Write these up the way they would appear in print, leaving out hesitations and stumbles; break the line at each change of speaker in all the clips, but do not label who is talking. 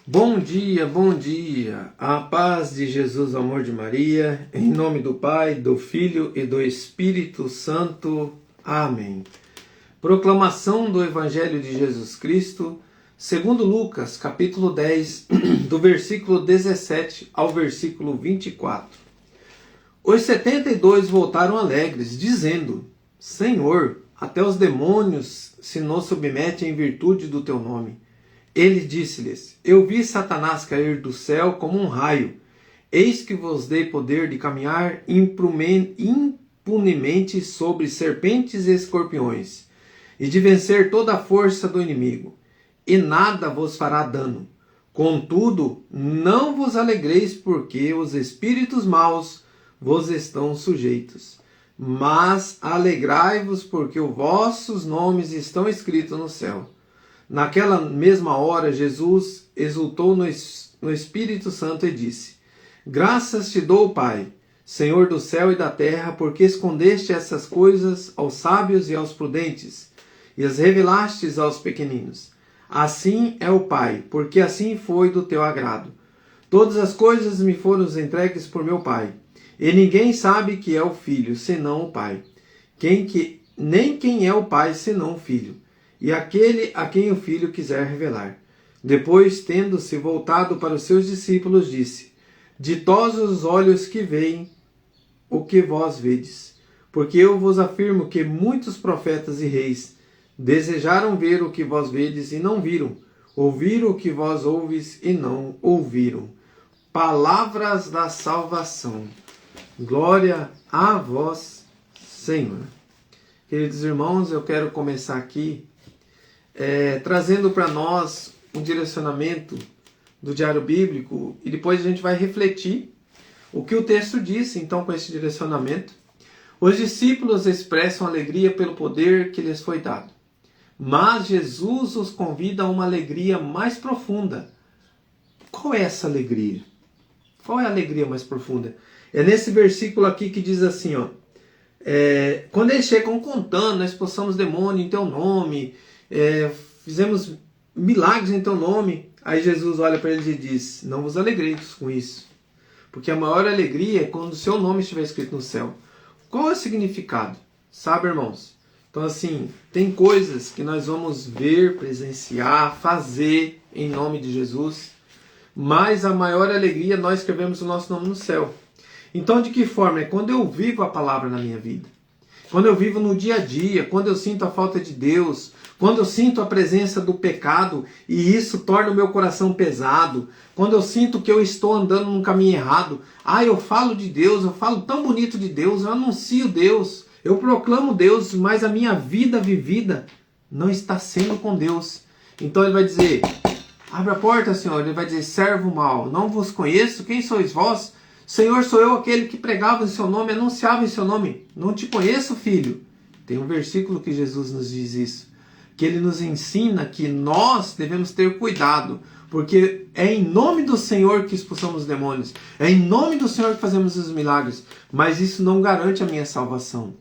Bom dia, a paz de Jesus, o amor de Maria, em nome do Pai, do Filho e do Espírito Santo. Amém. Proclamação do Evangelho de Jesus Cristo, segundo Lucas, capítulo 10, do versículo 17 ao versículo 24. Os 72 voltaram alegres, dizendo: Senhor, até os demônios se nos submetem em virtude do teu nome. Ele disse-lhes: Eu vi Satanás cair do céu como um raio. Eis que vos dei poder de caminhar impunemente sobre serpentes e escorpiões, e de vencer toda a força do inimigo, e nada vos fará dano. Contudo, não vos alegreis porque os espíritos maus vos estão sujeitos, mas alegrai-vos porque os vossos nomes estão escritos no céu. Naquela mesma hora, Jesus exultou no Espírito Santo e disse: Graças te dou, Pai, Senhor do céu e da terra, porque escondeste essas coisas aos sábios e aos prudentes, e as revelastes aos pequeninos. Assim é o Pai, porque assim foi do teu agrado. Todas as coisas me foram entregues por meu Pai, e ninguém sabe que é o Filho, senão o Pai. Nem quem é o Pai, senão o Filho, e aquele a quem o Filho quiser revelar. Depois, tendo-se voltado para os seus discípulos, disse: Ditosos os olhos que veem o que vós vedes, porque eu vos afirmo que muitos profetas e reis desejaram ver o que vós vedes e não viram, ouvir o que vós ouves e não ouviram. Palavras da salvação. Glória a vós, Senhor. Queridos irmãos, eu quero começar aqui trazendo para nós um direcionamento do Diário Bíblico, e depois a gente vai refletir o que o texto diz. Então, com esse direcionamento, os discípulos expressam alegria pelo poder que lhes foi dado, mas Jesus os convida a uma alegria mais profunda. Qual é essa alegria? Qual é a alegria mais profunda? É nesse versículo aqui que diz assim, quando eles chegam contando: nós expulsamos demônio em teu nome, fizemos milagres em teu nome. Aí Jesus olha para eles e diz: não vos alegreis com isso, porque a maior alegria é quando o seu nome estiver escrito no céu. Qual é o significado? Sabe, irmãos? Então, assim, tem coisas que nós vamos ver, presenciar, fazer em nome de Jesus, mas a maior alegria, nós escrevemos o nosso nome no céu. Então, de que forma? É quando eu vivo a palavra na minha vida, quando eu vivo no dia a dia, quando eu sinto a falta de Deus, quando eu sinto a presença do pecado e isso torna o meu coração pesado, quando eu sinto que eu estou andando num caminho errado. Eu falo de Deus, eu falo tão bonito de Deus, eu anuncio Deus, eu proclamo Deus, mas a minha vida vivida não está sendo com Deus. Então ele vai dizer: abre a porta, Senhor. Ele vai dizer: servo mau, não vos conheço, quem sois vós? Senhor, sou eu aquele que pregava em seu nome, anunciava em seu nome. Não te conheço, filho. Tem um versículo que Jesus nos diz isso, que ele nos ensina que nós devemos ter cuidado, porque é em nome do Senhor que expulsamos os demônios, é em nome do Senhor que fazemos os milagres, mas isso não garante a minha salvação.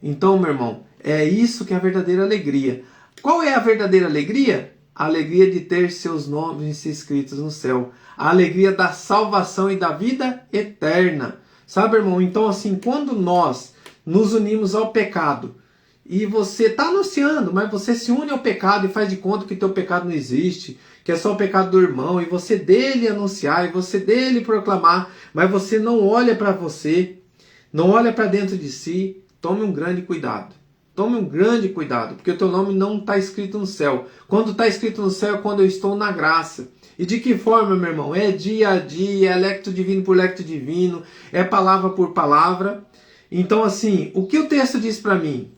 Então, meu irmão, é isso que é a verdadeira alegria. Qual é a verdadeira alegria? A alegria de ter seus nomes escritos no céu. A alegria da salvação e da vida eterna. Sabe, irmão? Então, assim, quando nós nos unimos ao pecado, e você está anunciando, mas você se une ao pecado e faz de conta que teu pecado não existe, que é só o pecado do irmão, e você dele anunciar, e você dele proclamar, mas você não olha para você, não olha para dentro de si. Tome um grande cuidado. Tome um grande cuidado, porque o teu nome não está escrito no céu. Quando está escrito no céu é quando eu estou na graça. E de que forma, meu irmão? É dia a dia, é lecto divino por lecto divino, é palavra por palavra. Então, assim, o que o texto diz para mim?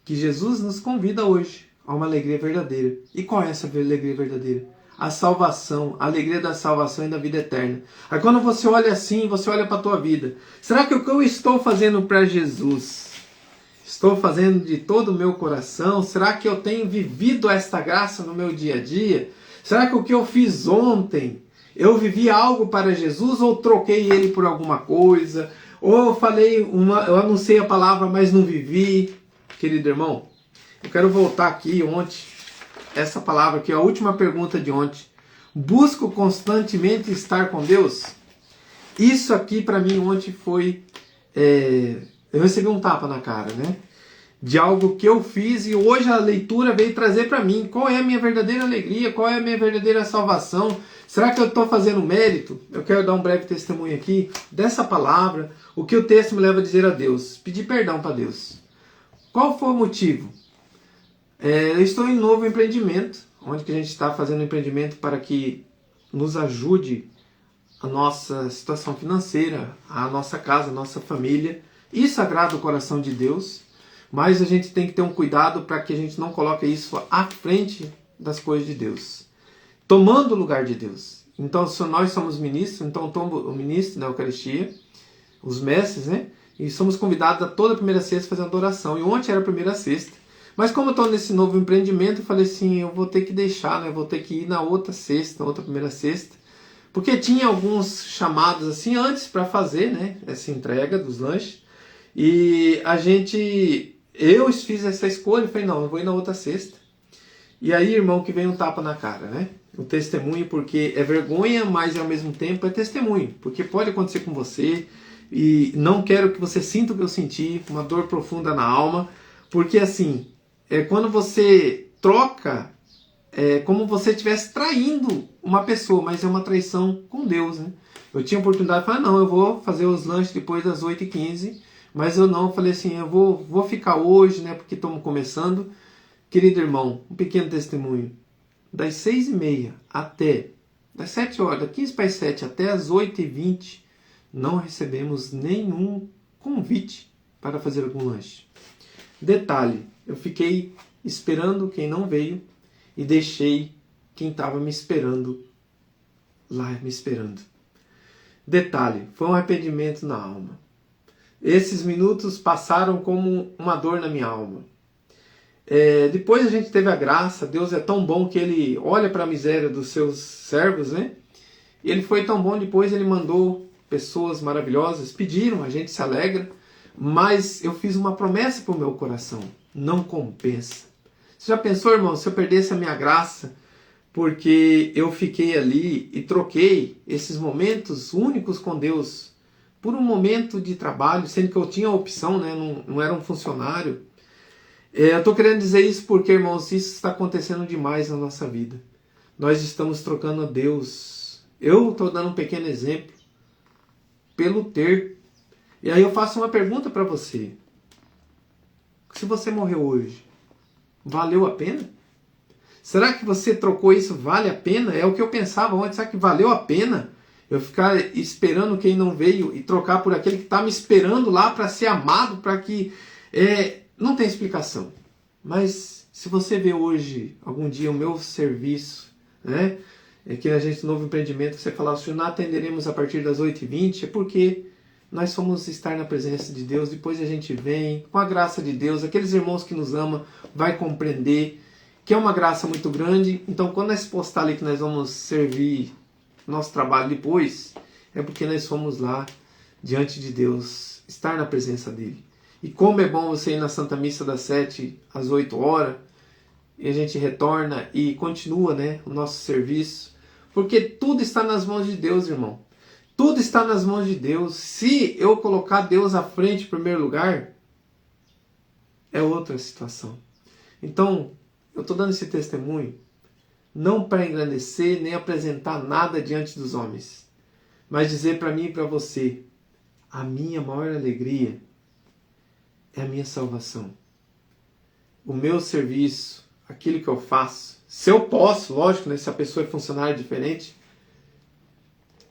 Que Jesus nos convida hoje a uma alegria verdadeira. E qual é essa alegria verdadeira? A salvação, a alegria da salvação e da vida eterna. Aí quando você olha assim, você olha para a tua vida. Será que o que eu estou fazendo para Jesus, estou fazendo de todo o meu coração? Será que eu tenho vivido esta graça no meu dia a dia? Será que o que eu fiz ontem, eu vivi algo para Jesus ou troquei ele por alguma coisa? Ou eu anunciei a palavra, mas não vivi? Querido irmão, eu quero voltar aqui ontem, essa palavra aqui, a última pergunta de ontem. Busco constantemente estar com Deus? Isso aqui para mim ontem foi... eu recebi um tapa na cara, né? De algo que eu fiz e hoje a leitura veio trazer para mim qual é a minha verdadeira alegria, qual é a minha verdadeira salvação. Será que eu estou fazendo mérito? Eu quero dar um breve testemunho aqui dessa palavra, o que o texto me leva a dizer a Deus, pedir perdão para Deus. Qual foi o motivo? Eu estou em novo empreendimento, onde que a gente está fazendo um empreendimento para que nos ajude a nossa situação financeira, a nossa casa, a nossa família. Isso agrada o coração de Deus, mas a gente tem que ter um cuidado para que a gente não coloque isso à frente das coisas de Deus, tomando o lugar de Deus. Então, se nós somos ministros, então eu tomo o ministro da Eucaristia, os mestres, né? E somos convidados a toda primeira sexta fazer uma adoração. E ontem era a primeira sexta. Mas como eu estou nesse novo empreendimento, eu falei assim, eu vou ter que deixar, né? Vou ter que ir na outra sexta, na outra primeira sexta. Porque tinha alguns chamados assim antes para fazer, né? Essa entrega dos lanches. E eu fiz essa escolha, falei, não, eu vou ir na outra sexta. E aí, irmão, que vem um tapa na cara, né? Um testemunho, porque é vergonha, mas ao mesmo tempo é testemunho. Porque pode acontecer com você, e não quero que você sinta o que eu senti, uma dor profunda na alma, porque assim, quando você troca, é como se você estivesse traindo uma pessoa, mas é uma traição com Deus, né? Eu tinha a oportunidade de falar, não, eu vou fazer os lanches depois das 8h15, mas eu não, falei assim, eu vou ficar hoje, né, porque estamos começando. Querido irmão, um pequeno testemunho, das 6h30 até, das 7 horas, das 15 para as 7 até as 8h20, não recebemos nenhum convite para fazer algum lanche. Detalhe, eu fiquei esperando quem não veio e deixei quem estava me esperando lá me esperando. Detalhe, foi um arrependimento na alma. Esses minutos passaram como uma dor na minha alma. Depois a gente teve a graça, Deus é tão bom que Ele olha para a miséria dos seus servos, né? E Ele foi tão bom, depois Ele mandou pessoas maravilhosas, pediram, a gente se alegra, mas eu fiz uma promessa para o meu coração, não compensa. Você já pensou, irmão, se eu perdesse a minha graça, porque eu fiquei ali e troquei esses momentos únicos com Deus por um momento de trabalho, sendo que eu tinha a opção, né? Não era um funcionário. Eu estou querendo dizer isso porque, irmãos, isso está acontecendo demais na nossa vida. Nós estamos trocando a Deus. Eu estou dando um pequeno exemplo pelo ter. E aí eu faço uma pergunta para você. Se você morreu hoje, valeu a pena? Será que você trocou isso, vale a pena? É o que eu pensava ontem. Será que valeu a pena eu ficar esperando quem não veio e trocar por aquele que está me esperando lá para ser amado, para que... não tem explicação. Mas se você vê hoje, algum dia, o meu serviço, né? Que a gente, novo empreendimento, você falar assim, não atenderemos a partir das 8h20, é porque nós fomos estar na presença de Deus, depois a gente vem, com a graça de Deus, aqueles irmãos que nos amam, vai compreender que é uma graça muito grande. Então, quando nós postar ali que nós vamos servir nosso trabalho depois, é porque nós fomos lá, diante de Deus, estar na presença dEle. E como é bom você ir na Santa Missa das 7 às 8 horas, e a gente retorna e continua, né, o nosso serviço, porque tudo está nas mãos de Deus, irmão. Tudo está nas mãos de Deus. Se eu colocar Deus à frente em primeiro lugar, é outra situação. Então, eu estou dando esse testemunho, não para engrandecer, nem apresentar nada diante dos homens, mas dizer para mim e para você, a minha maior alegria é a minha salvação. O meu serviço, aquilo que eu faço, se eu posso, lógico, né, se a pessoa é funcionária diferente,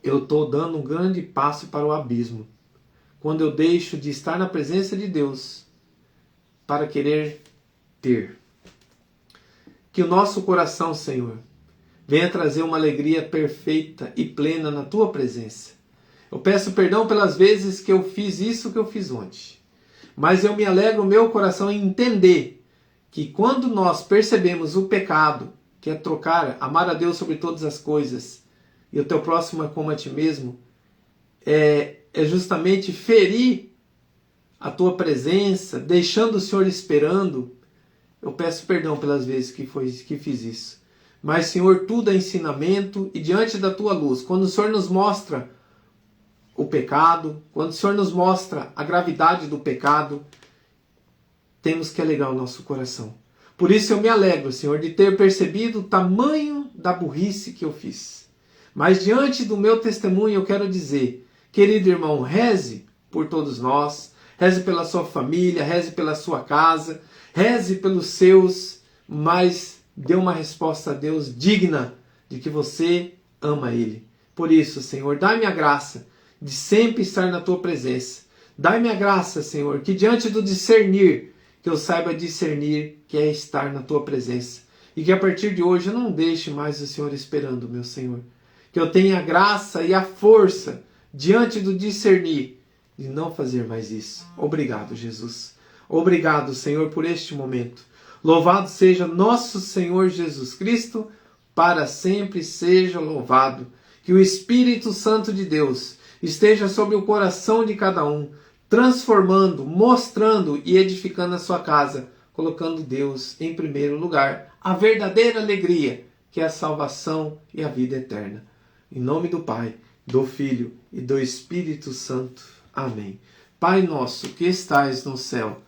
eu estou dando um grande passo para o abismo. Quando eu deixo de estar na presença de Deus para querer ter. Que o nosso coração, Senhor, venha trazer uma alegria perfeita e plena na Tua presença. Eu peço perdão pelas vezes que eu fiz isso que eu fiz ontem. Mas eu me alegro no meu coração em entender que quando nós percebemos o pecado, que é trocar, amar a Deus sobre todas as coisas, e o teu próximo é como a ti mesmo, é justamente ferir a tua presença, deixando o Senhor esperando. Eu peço perdão pelas vezes que fiz isso. Mas, Senhor, tudo é ensinamento e diante da tua luz, quando o Senhor nos mostra o pecado, quando o Senhor nos mostra a gravidade do pecado, temos que alegrar o nosso coração. Por isso eu me alegro, Senhor, de ter percebido o tamanho da burrice que eu fiz. Mas diante do meu testemunho eu quero dizer, querido irmão, reze por todos nós, reze pela sua família, reze pela sua casa, reze pelos seus, mas dê uma resposta a Deus digna de que você ama Ele. Por isso, Senhor, dá-me a graça de sempre estar na tua presença. Dá-me a graça, Senhor, que diante do discernir, que eu saiba discernir que é estar na tua presença. E que a partir de hoje eu não deixe mais o Senhor esperando, meu Senhor. Que eu tenha a graça e a força diante do discernir de não fazer mais isso. Obrigado, Jesus. Obrigado, Senhor, por este momento. Louvado seja nosso Senhor Jesus Cristo, para sempre seja louvado. Que o Espírito Santo de Deus esteja sobre o coração de cada um, transformando, mostrando e edificando a sua casa, colocando Deus em primeiro lugar, a verdadeira alegria, que é a salvação e a vida eterna. Em nome do Pai, do Filho e do Espírito Santo. Amém. Pai nosso que estais no céu,